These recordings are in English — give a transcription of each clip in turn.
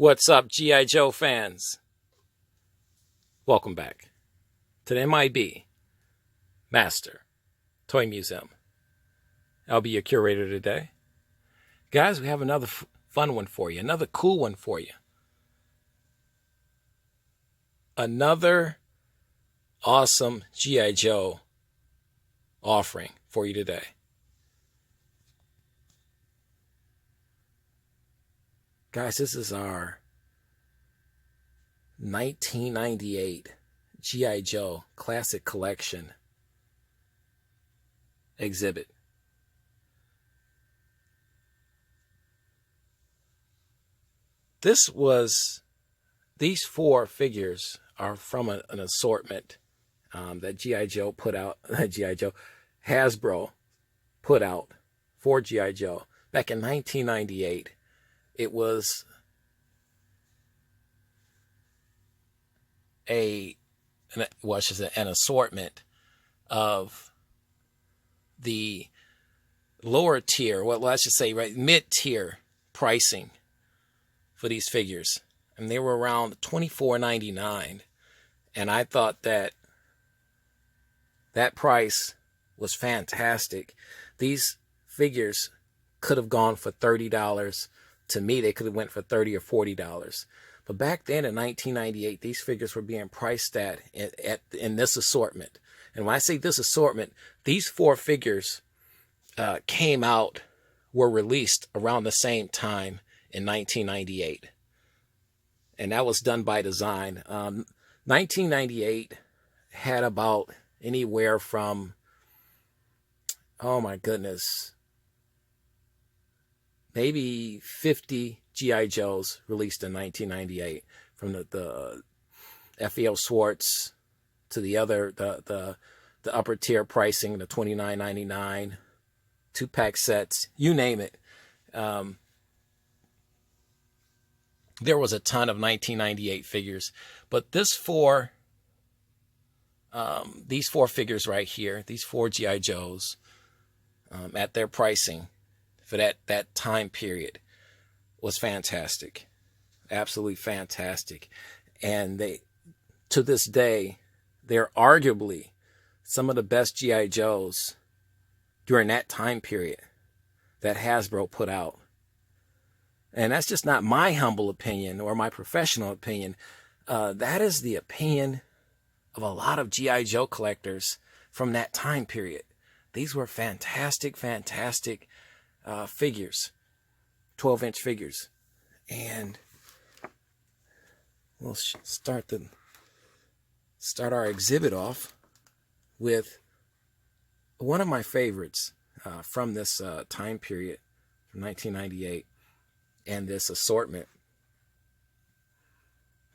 What's up, G.I. Joe fans? Welcome back to the M.I.B. Master Toy Museum. I'll be your curator today. Guys, we have another fun one for you, another cool one for you. Another awesome G.I. Joe offering for you today. Guys, this is our 1998 G.I. Joe Classic Collection exhibit. These four figures are from an assortment that G.I. Joe put out, Hasbro put out for G.I. Joe back in 1998. It was an assortment of the lower tier, well, let's just say mid-tier pricing for these figures, and they were around $24.99. And I thought that price was fantastic. These figures could have gone for $30. To me, they could have went for $30 or $40. But back then in 1998, these figures were being priced in this assortment. And when I say this assortment, these four figures were released around the same time in 1998. And that was done by design. 1998 had about anywhere from, oh my goodness, maybe 50 G.I. Joes released in 1998, from the FEO Swartz to the upper tier pricing, the $29.99, 2-pack sets, you name it. There was a ton of 1998 figures, but these four figures right here, these four G.I. Joes, at their pricing for that time period, was fantastic, absolutely fantastic. And to this day, they're arguably some of the best G.I. Joes during that time period that Hasbro put out. And that's just not my humble opinion or my professional opinion. That is the opinion of a lot of G.I. Joe collectors from that time period. These were fantastic, fantastic figures, 12-inch figures. And we'll start our exhibit off with one of my favorites from this time period, from 1998, and this assortment.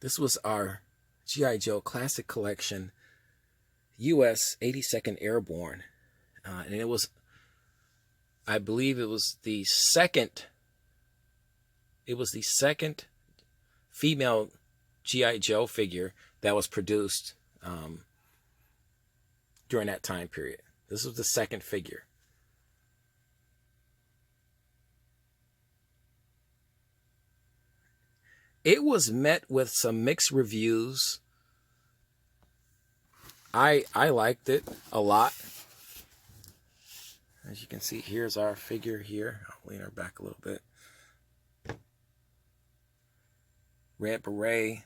This was our G.I. Joe Classic Collection U.S. 82nd Airborne. And it was, I believe it was the second female G.I. Joe figure that was produced during that time period. This was the second figure. It was met with some mixed reviews. I liked it a lot. As you can see, here's our figure here. I'll lean her back a little bit. Red beret.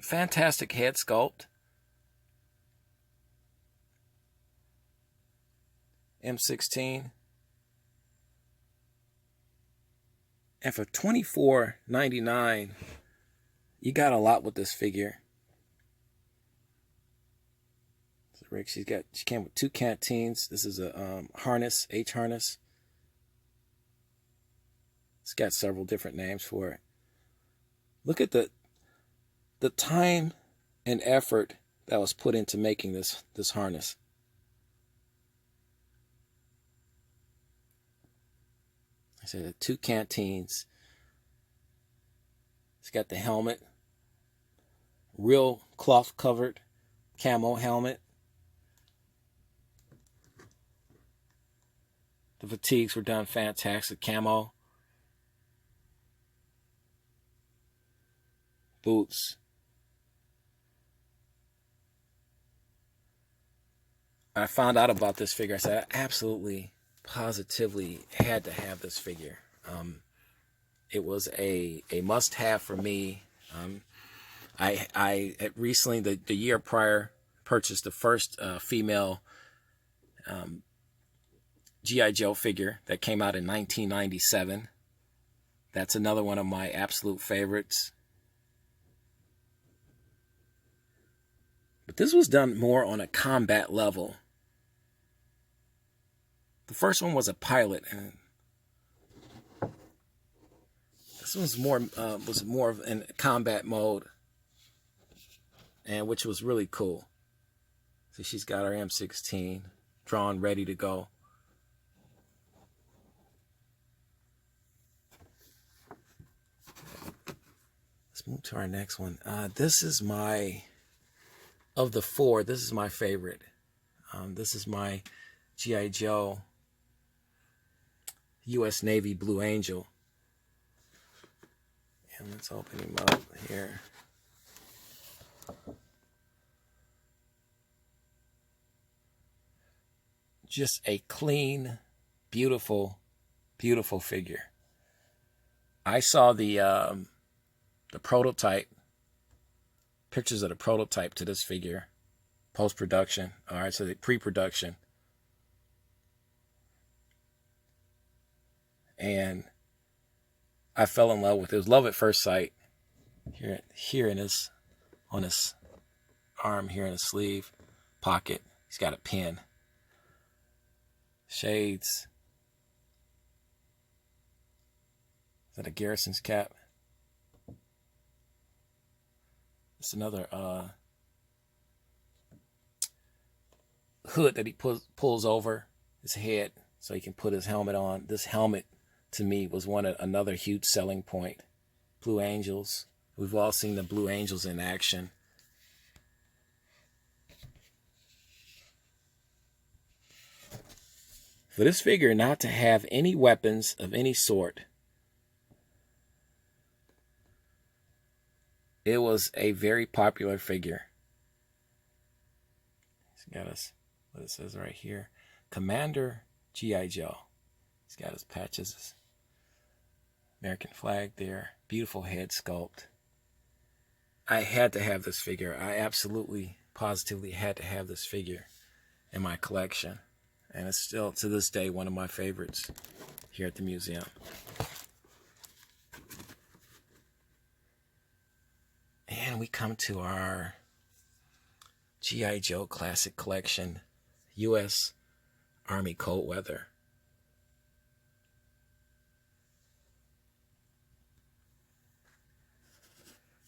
Fantastic head sculpt. M16. And for $24.99, you got a lot with this figure. So Rick, she came with 2 canteens. This is a harness, H harness. It's got several different names for it. Look at the time and effort that was put into making this harness. I said 2 canteens. It's got the helmet, real cloth covered camo helmet. The fatigues were done fantastic, camo. boots. I found out about this figure. I said I absolutely, positively had to have this figure. It was a must-have for me. I had recently, the year prior, purchased the first female G.I. Joe figure that came out in 1997. That's another one of my absolute favorites. But this was done more on a combat level. The first one was a pilot, and this one's was more in combat mode, and which was really cool. See, she's got her M16 drawn, ready to go. Let's move to our next one. This is of the four, this is my favorite. This is my G.I. Joe U.S. Navy Blue Angel. And let's open him up here. Just a clean, beautiful, beautiful figure. I saw the prototype, pictures of the prototype to this figure, post-production. All right, so the pre-production. And I fell in love with it. It was love at first sight. Here in his, on his arm, here in his sleeve pocket, he's got a pin. Shades. Is that a Garrison's cap? It's another hood that he pulls over his head so he can put his helmet on. This helmet, to me, was another huge selling point. Blue Angels. We've all seen the Blue Angels in action. For this figure not to have any weapons of any sort, it was a very popular figure. He's got what it says right here. Commander G.I. Joe. He's got his patches, his American flag there. Beautiful head sculpt. I had to have this figure. I absolutely, positively had to have this figure in my collection. And it's still, to this day, one of my favorites here at the museum. And we come to our G.I. Joe Classic Collection, U.S. Army Cold Weather.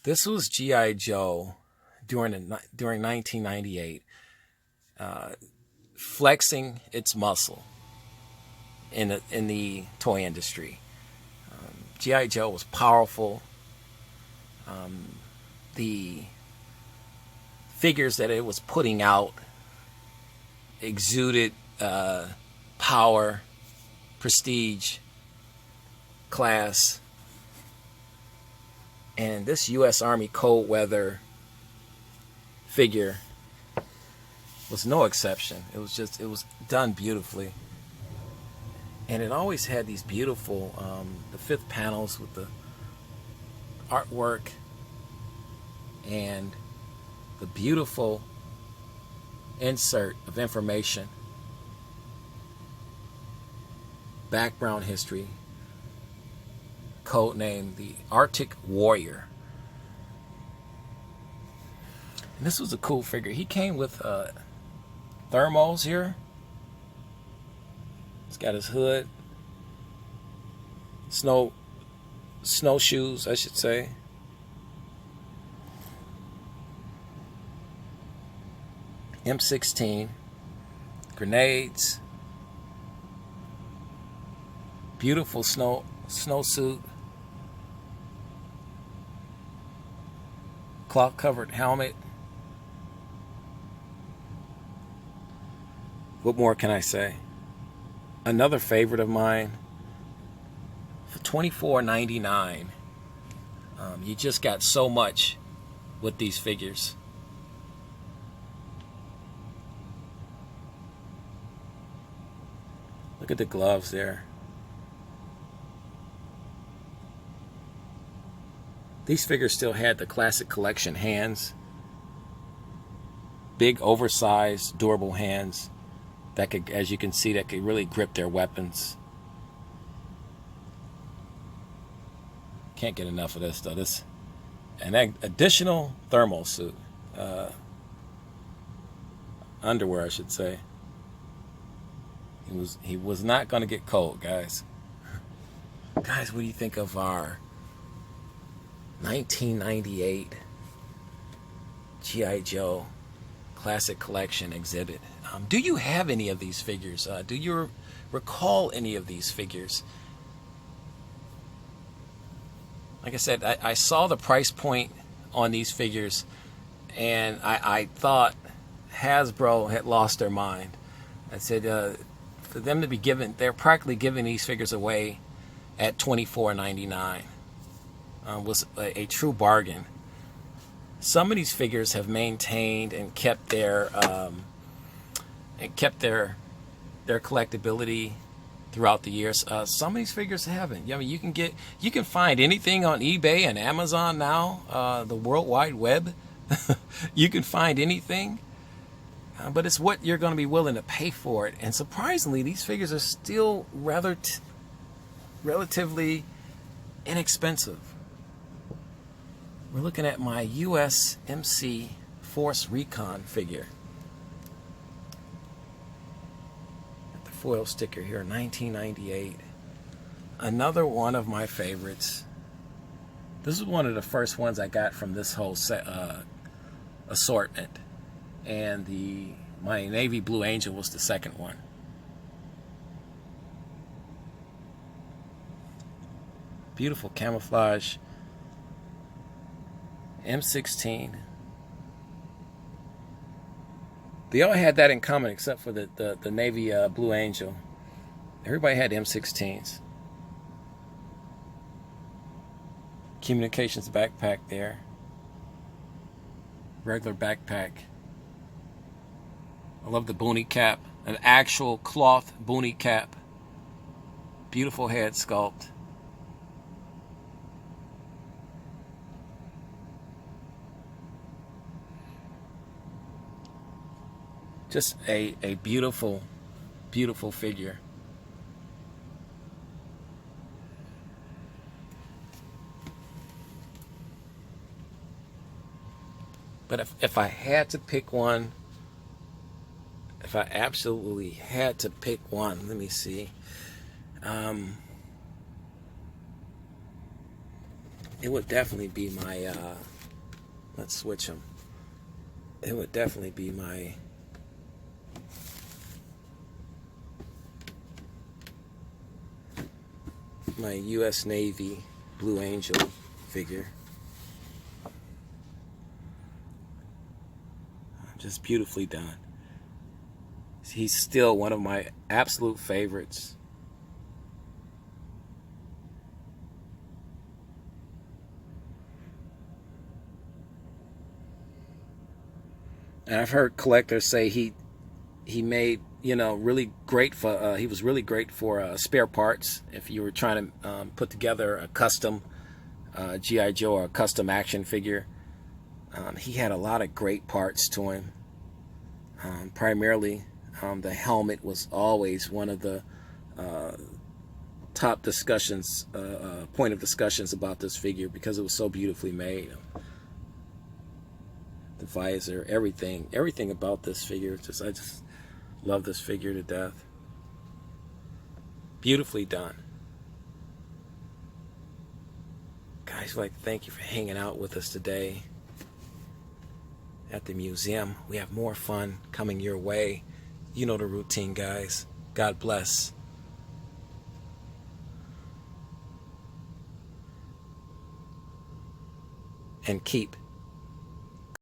This was G.I. Joe during 1998, flexing its muscle in the toy industry. G.I. Joe was powerful. The figures that it was putting out exuded power, prestige, class. And this U.S. Army Cold Weather figure was no exception. It was done beautifully. And it always had these beautiful, the fifth panels with the artwork and the beautiful insert of information, background history, codenamed the Arctic Warrior. And this was a cool figure. He came with thermals here. He's got his hood, snowshoes, I should say. M16, grenades, beautiful snowsuit, cloth-covered helmet. What more can I say? Another favorite of mine, for $24.99, You just got so much with these figures. Look at the gloves there. These figures still had the classic collection hands. Big, oversized, durable hands that could, as you can see, that could really grip their weapons. Can't get enough of this though. This an additional thermal suit, underwear, I should say. He was not going to get cold, guys. Guys, what do you think of our 1998 G.I. Joe Classic Collection exhibit? Do you have any of these figures? Do you recall any of these figures? Like I said, I saw the price point on these figures, and I thought Hasbro had lost their mind. I said, for them to be given, they're practically giving these figures away at $24.99. Was a true bargain. Some of these figures have maintained and kept their collectability throughout the years. Some of these figures haven't. I mean, you can find anything on eBay and Amazon now, the World Wide Web. You can find anything, but it's what you're going to be willing to pay for it. And surprisingly, these figures are still rather relatively inexpensive. We're looking at my US MC Force Recon figure. Got the foil sticker here, 1998. Another one of my favorites. This is one of the first ones I got from this whole set, assortment. And my Navy Blue Angel was the second one. Beautiful camouflage M16. They all had that in common except for the Navy Blue Angel. Everybody had M16s. Communications backpack there. Regular backpack. I love the boonie cap. An actual cloth boonie cap. Beautiful head sculpt. Just a beautiful, beautiful figure. But if I had to pick one, if I absolutely had to pick one, let me see. It would definitely be my, let's switch them. It would definitely be my U.S. Navy Blue Angel figure. Just beautifully done. He's still one of my absolute favorites. And I've heard collectors say he made, really great for, he was really great for spare parts. If you were trying to put together a custom G.I. Joe or a custom action figure, he had a lot of great parts to him. Primarily, the helmet was always one of the top discussions, point of discussions about this figure because it was so beautifully made. The visor, everything about this figure, I just love this figure to death. Beautifully done. Guys, I'd like to thank you for hanging out with us today at the museum. We have more fun coming your way. You know the routine, guys. God bless. And keep